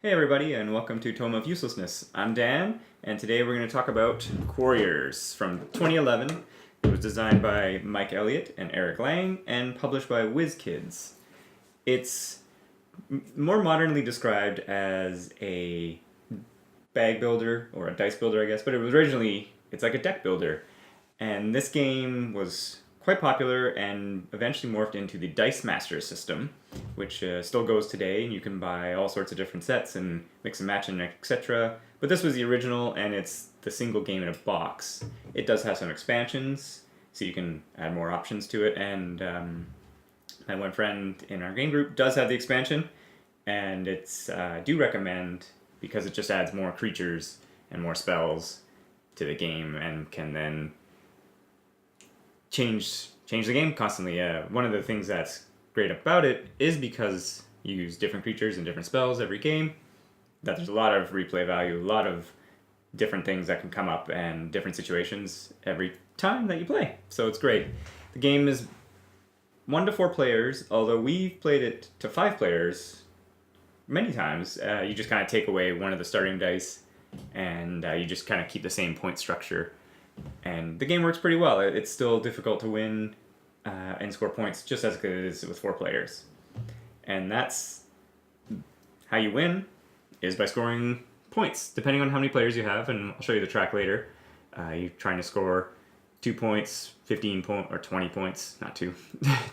Hey everybody, and welcome to Tome of Uselessness. I'm Dan, and today we're going to talk about Quarriors from 2011. It was designed by Mike Elliott and Eric Lang, and published by WizKids. It's more modernly described as a bag builder, or a dice builder I guess, but it was originally, it's like a deck builder. And this game was quite popular and eventually morphed into the Dice Master system, which still goes today, and you can buy all sorts of different sets and mix and match and etc. But this was the original, and it's the single game in a box. It does have some expansions, so you can add more options to it, and my one friend in our game group does have the expansion, and it's I do recommend because it just adds more creatures and more spells to the game and can then change the game constantly. One of the things that's great about it is because you use different creatures and different spells every game, that there's a lot of replay value, a lot of different things that can come up and different situations every time that you play. So it's great. The game is 1 to 4 players, although we've played it to 5 players many times. You just kind of take away one of the starting dice and you just kind of keep the same point structure. And the game works pretty well. It's still difficult to win and score points just as good as with 4 players. And that's how you win, is by scoring points, depending on how many players you have, and I'll show you the track later. You're trying to score 2 points, 15 points, or 20 points, not 2,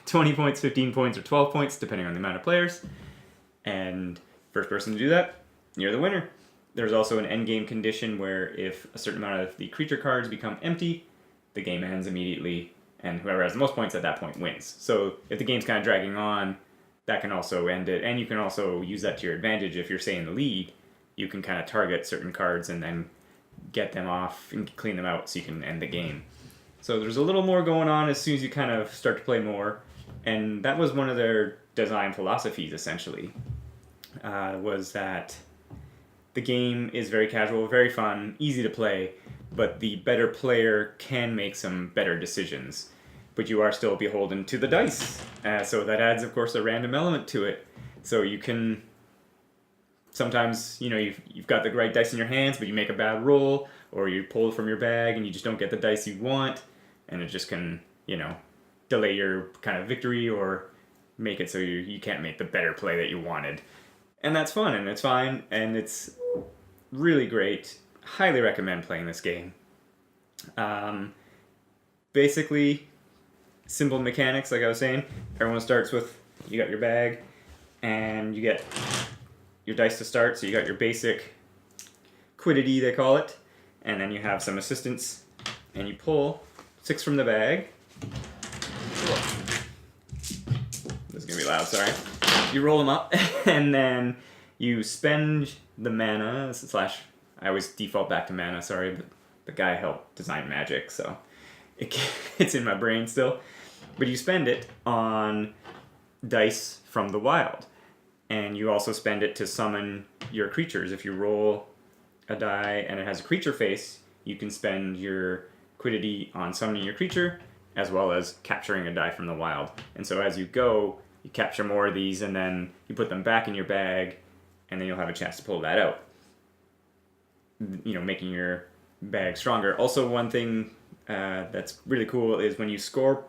20 points, 15 points, or 12 points, depending on the amount of players. And first person to do that, you're the winner. There's also an endgame condition where if a certain amount of the creature cards become empty, the game ends immediately, and whoever has the most points at that point wins. So if the game's kind of dragging on, that can also end it, and you can also use that to your advantage. If you're, say, in the lead, you can kind of target certain cards and then get them off and clean them out so you can end the game. So there's a little more going on as soon as you kind of start to play more, and that was one of their design philosophies, essentially, was that the game is very casual, very fun, easy to play, but the better player can make some better decisions. But you are still beholden to the dice. So that adds, of course, a random element to it. So you can sometimes, you've got the right dice in your hands, but you make a bad roll, or you pull from your bag and you just don't get the dice you want, and it just can, delay your kind of victory or make it so you can't make the better play that you wanted. And that's fun, and it's fine, and it's really great. Highly recommend playing this game. Basically, simple mechanics, like I was saying. Everyone starts with, you got your bag, and you get your dice to start, so you got your basic quiddity, they call it, and then you have some assistance, and you pull 6 from the bag. This is going to be loud, sorry. You roll them up, and then you spend the mana, I always default back to mana, sorry, but the guy helped design Magic, so it's in my brain still. But you spend it on dice from the wild, and you also spend it to summon your creatures. If you roll a die and it has a creature face, you can spend your quiddity on summoning your creature, as well as capturing a die from the wild. And so as you go, you capture more of these, and then you put them back in your bag, and then you'll have a chance to pull that out. Making your bag stronger. Also, one thing that's really cool is when you score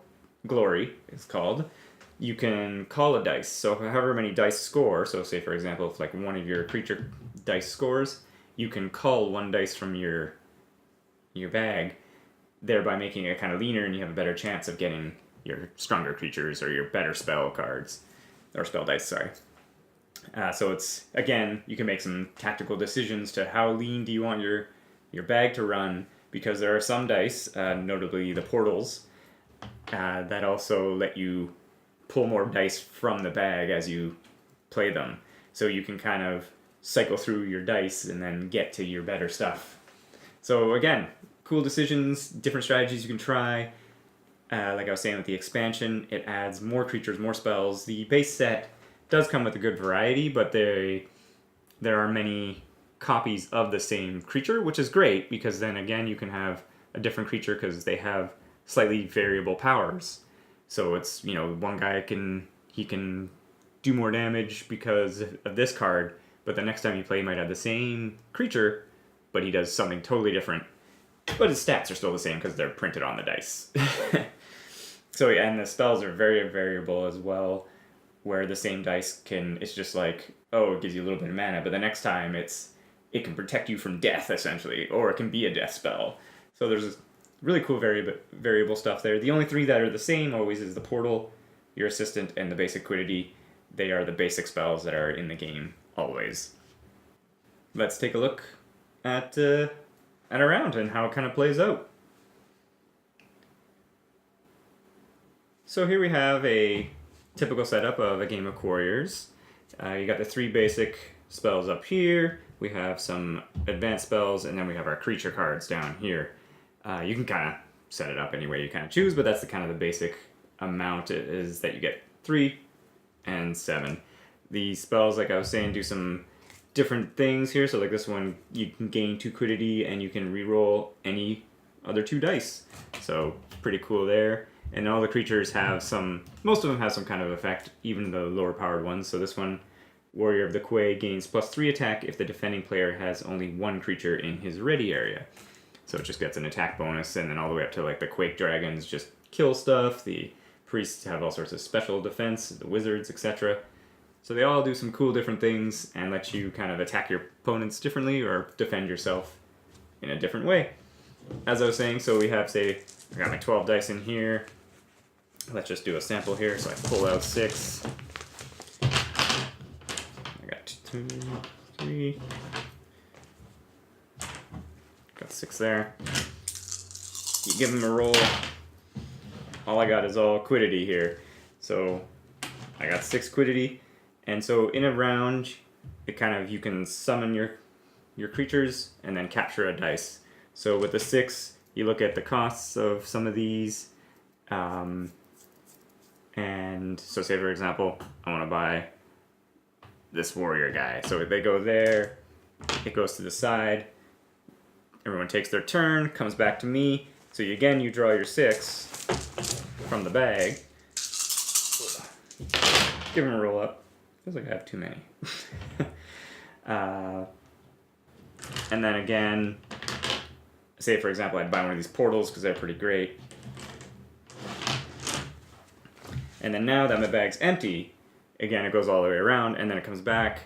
glory, it's called, you can call a dice. So however many dice score, so say for example, if like one of your creature dice scores, you can call 1 dice from your bag, thereby making it kind of leaner, and you have a better chance of getting your stronger creatures or your better spell cards, or spell dice, sorry. So it's, again, you can make some tactical decisions to how lean do you want your bag to run, because there are some dice, notably the portals, that also let you pull more dice from the bag as you play them. So you can kind of cycle through your dice and then get to your better stuff. So again, cool decisions, different strategies you can try. Like I was saying with the expansion, it adds more creatures, more spells. The base set does come with a good variety, but there are many copies of the same creature, which is great, because then again you can have a different creature because they have slightly variable powers. So it's, one guy can do more damage because of this card, but the next time you play, he might have the same creature, but he does something totally different. But his stats are still the same because they're printed on the dice. So yeah, and the spells are very variable as well, where the same dice it's just like, oh, it gives you a little bit of mana, but the next time it can protect you from death, essentially, or it can be a death spell. So there's really cool variable stuff there. The only three that are the same always is the portal, your assistant, and the basic quiddity. They are the basic spells that are in the game always. Let's take a look at a round and how it kind of plays out. So here we have a typical setup of a game of Quarriors. You got the three basic spells up here. We have some advanced spells, and then we have our creature cards down here. You can kind of set it up any way you kind of choose, but that's the kind of the basic amount is that you get 3 and 7. The spells, like I was saying, do some different things here. So like this one, you can gain 2 quiddity, and you can reroll any other 2 dice. So pretty cool there. And all the creatures have most of them have some kind of effect, even the lower powered ones. So this one, Warrior of the Quay, gains +3 attack if the defending player has only 1 creature in his ready area. So it just gets an attack bonus, and then all the way up to like the Quake Dragons just kill stuff. The priests have all sorts of special defense, the wizards, etc. So they all do some cool different things and let you kind of attack your opponents differently or defend yourself in a different way. As I was saying, so we have, say, I got my 12 dice in here. Let's just do a sample here. So I pull out 6. I got 2, 3. Got 6 there. You give them a roll. All I got is all quiddity here. So I got 6 quiddity. And so in a round, you can summon your creatures and then capture a dice. So with the 6, you look at the costs of some of these. And so say, for example, I want to buy this warrior guy. So they go there, it goes to the side, everyone takes their turn, comes back to me. So you draw your 6 from the bag. Give him a roll up. Feels like I have too many. And then again, say for example, I'd buy one of these portals because they're pretty great. And then now that my bag's empty, again, it goes all the way around, and then it comes back,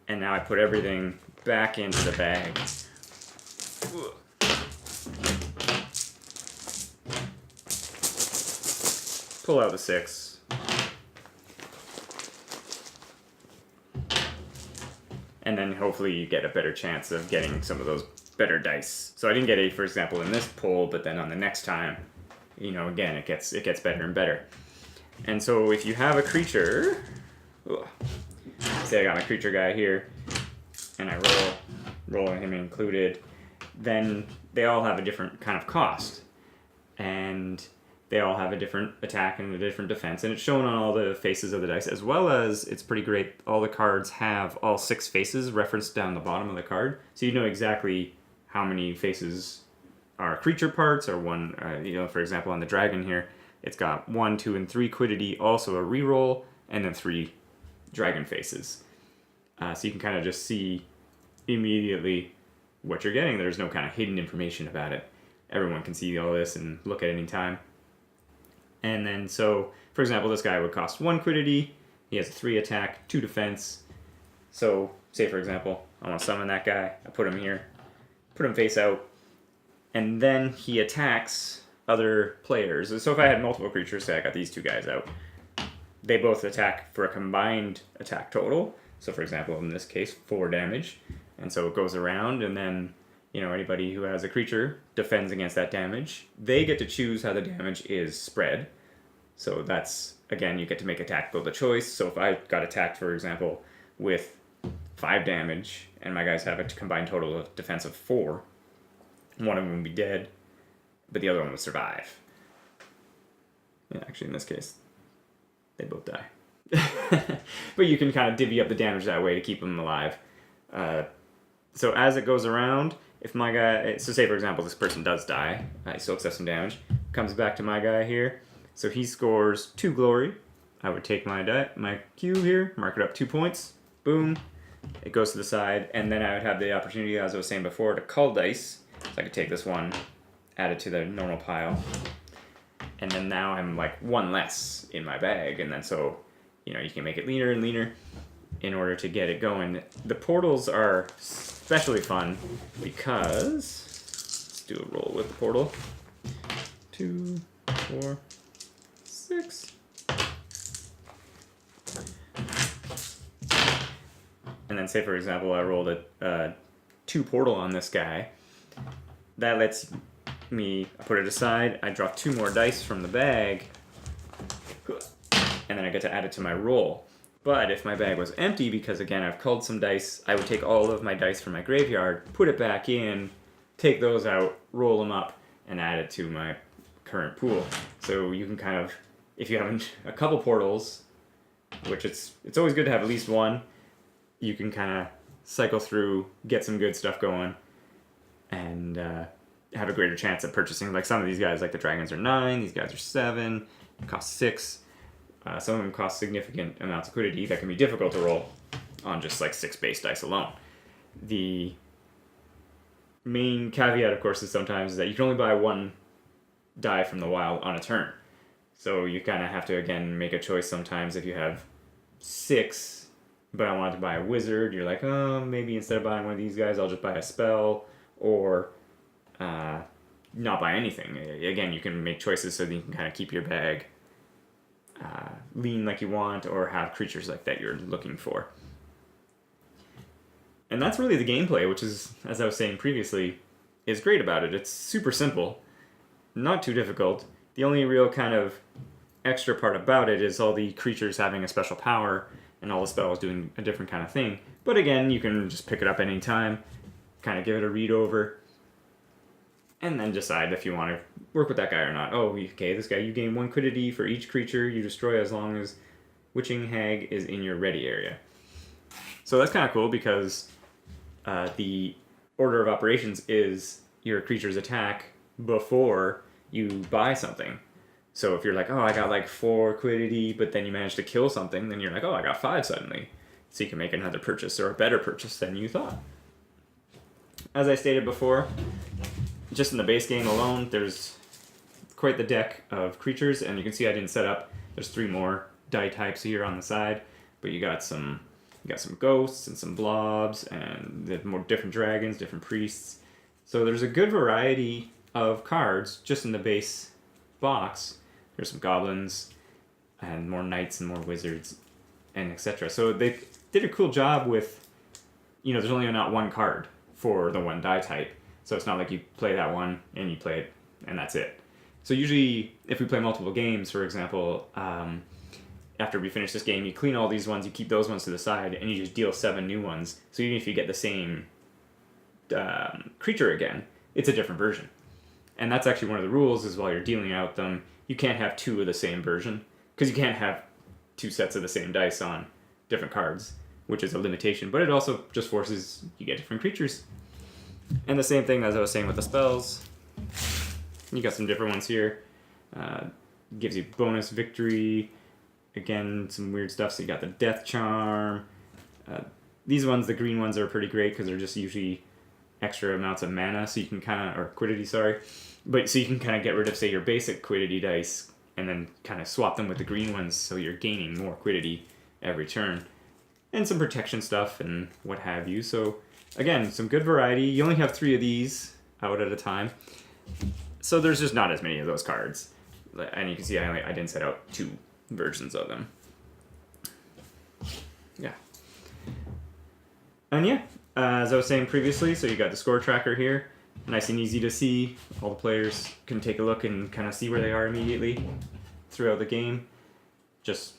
and now I put everything back into the bag. Pull out the 6. And then hopefully you get a better chance of getting some of those better dice. So I didn't get 8, for example, in this pull, but then on the next time, again, it gets better and better. And so if you have a creature, say I got my creature guy here, and I roll him included, then they all have a different kind of cost. And they all have a different attack and a different defense. And it's shown on all the faces of the dice, as well as, it's pretty great, all the cards have all 6 faces referenced down the bottom of the card. So you know exactly how many faces are creature parts, or one, for example, on the dragon here, it's got 1, 2, and 3 quiddity, also a reroll, and then 3 dragon faces. So you can kind of just see immediately what you're getting. There's no kind of hidden information about it. Everyone can see all this and look at any time. And then so, for example, this guy would cost 1 quiddity. He has a 3 attack, 2 defense. So, say for example, I want to summon that guy. I put him here, put him face out, and then he attacks other players. So if I had multiple creatures, say I got these 2 guys out, they both attack for a combined attack total. So for example, in this case, 4 damage. And so it goes around, and then, anybody who has a creature defends against that damage. They get to choose how the damage is spread. So that's, again, you get to make a tactical choice. So if I got attacked, for example, with 5 damage, and my guys have a combined total of defense of 4, one of them would be dead, but the other one would survive. Yeah, actually, in this case, they both die. But you can kind of divvy up the damage that way to keep them alive. So as it goes around, if my guy, so say for example, this person does die, he still accepts some damage, comes back to my guy here, so he scores 2 glory. I would take my cube here, mark it up 2 points, boom, it goes to the side, and then I would have the opportunity, as I was saying before, to cull dice. So I could take this one, add it to the normal pile, and then now I'm like one less in my bag, and then so, you know, you can make it leaner and leaner in order to get it going. The portals are especially fun because, let's do a roll with the portal. 2, 4, 6. And then say, for example, I rolled a 2 portal on this guy. That lets me, I put it aside, I draw 2 more dice from the bag, and then I get to add it to my roll. But if my bag was empty, because again, I've culled some dice, I would take all of my dice from my graveyard, put it back in, take those out, roll them up, and add it to my current pool. So you can kind of, if you have a couple portals, which it's always good to have at least one, you can kind of cycle through, get some good stuff going, and have a greater chance at purchasing. Like some of these guys, like the dragons are 9, these guys are 7, cost 6. Some of them cost significant amounts of liquidity that can be difficult to roll on just like 6 base dice alone. The main caveat, of course, is sometimes that you can only buy 1 die from the wild on a turn. So you kind of have to, again, make a choice sometimes. If you have 6, but I wanted to buy a wizard, you're like, oh, maybe instead of buying one of these guys, I'll just buy a spell, or not buy anything. Again, you can make choices so that you can kind of keep your bag lean like you want, or have creatures like that you're looking for. And that's really the gameplay, which is, as I was saying previously, is great about it. It's super simple, not too difficult. The only real kind of extra part about it is all the creatures having a special power and all the spells doing a different kind of thing. But again, you can just pick it up any time, kind of give it a read over, and then decide if you want to work with that guy or not. Oh, okay, this guy, you gain 1 quiddity for each creature you destroy as long as Witching Hag is in your ready area. So that's kind of cool because the order of operations is your creature's attack before you buy something. So if you're like, oh, I got like 4 quiddity, but then you manage to kill something, then you're like, oh, I got 5 suddenly. So you can make another purchase, or a better purchase than you thought. As I stated before, just in the base game alone, there's quite the deck of creatures, and you can see I didn't set up. There's 3 more die types here on the side, but you got some ghosts and some blobs, and the more different dragons, different priests. So there's a good variety of cards just in the base box. There's some goblins, and more knights and more wizards, and etc. So they did a cool job with, you know, there's only not 1 card for the 1 die type. So it's not like you play that one and you play it and that's it. So usually if we play multiple games, for example, after we finish this game, you clean all these ones, you keep those ones to the side, and you just deal 7 new ones. So even if you get the same creature again, it's a different version. And that's actually one of the rules, is while you're dealing out them, you can't have 2 of the same version, because you can't have 2 sets of the same dice on different cards, which is a limitation, but it also just forces you get different creatures. And the same thing as I was saying with the spells. You got some different ones here. Gives you bonus victory. Again, some weird stuff. So you got the death charm. These ones, the green ones, are pretty great because they're just usually extra amounts of mana, so you can kind of, or quiddity, sorry. But so you can kind of get rid of, say, your basic quiddity dice and then kind of swap them with the green ones, so you're gaining more quiddity every turn. And some protection stuff and what have you. So again, some good variety. You only have 3 of these out at a time. So there's just not as many of those cards. And you can see I didn't set out 2 versions of them. Yeah. And yeah, as I was saying previously, so you got the score tracker here. Nice and easy to see. All the players can take a look and kind of see where they are immediately throughout the game. Just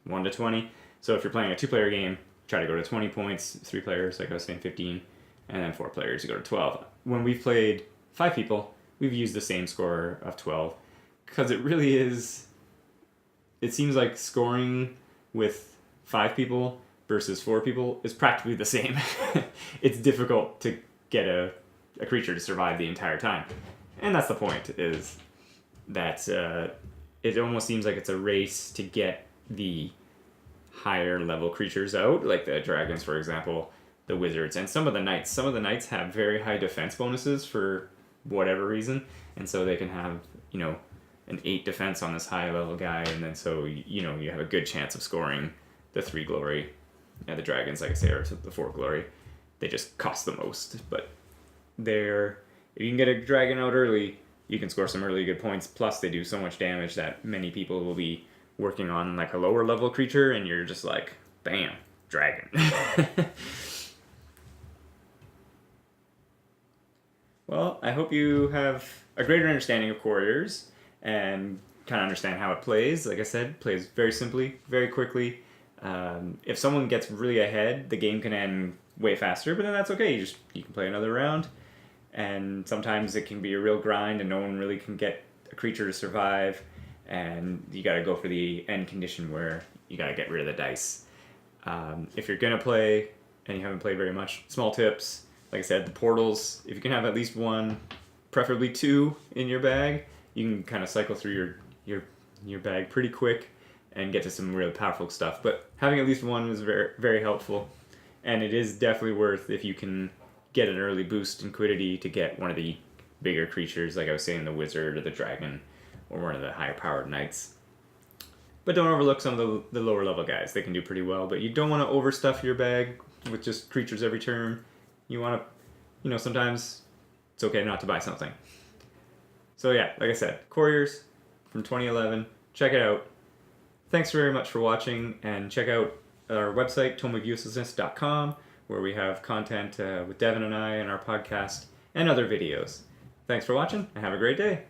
1 to 20. So if you're playing a 2-player game, try to go to 20 points. 3 players, like I was saying, 15. And then 4 players, you go to 12. When we've played 5 people, we've used the same score of 12. Because it really is... It seems like scoring with 5 people versus 4 people is practically the same. It's difficult to get a creature to survive the entire time. And that's the point, is that it almost seems like it's a race to get the higher level creatures out, like the dragons, for example, the wizards, and some of the knights. Some of the knights have very high defense bonuses for whatever reason, and so they can have, an 8 defense on this high level guy, and then so, you have a good chance of scoring the 3 glory. Yeah, the dragons, like I say, are the 4 glory. They just cost the most, but if you can get a dragon out early, you can score some really good points. Plus, they do so much damage that many people will be working on like a lower level creature, and you're just like, bam, dragon. Well, I hope you have a greater understanding of Quarriors and kind of understand how it plays. Like I said, it plays very simply, very quickly. If someone gets really ahead, the game can end way faster, but then that's okay. You can play another round, and sometimes it can be a real grind, and no one really can get a creature to survive, and you got to go for the end condition where you got to get rid of the dice. If you're gonna play and you haven't played very much, small tips. Like I said, the portals. If you can have at least 1, preferably 2 in your bag, you can kind of cycle through your bag pretty quick and get to some really powerful stuff. But having at least 1 is very, very helpful, and it is definitely worth if you can get an early boost in quiddity to get one of the bigger creatures, like I was saying, the wizard or the dragon, or one of the higher powered knights. But don't overlook some of the lower level guys. They can do pretty well, but you don't want to overstuff your bag with just creatures every turn. You want to, sometimes it's okay not to buy something. So yeah, like I said, Quarriors from 2011. Check it out. Thanks very much for watching, and check out our website, tomeofuselessness.com, where we have content with Devin and I and our podcast and other videos. Thanks for watching, and have a great day.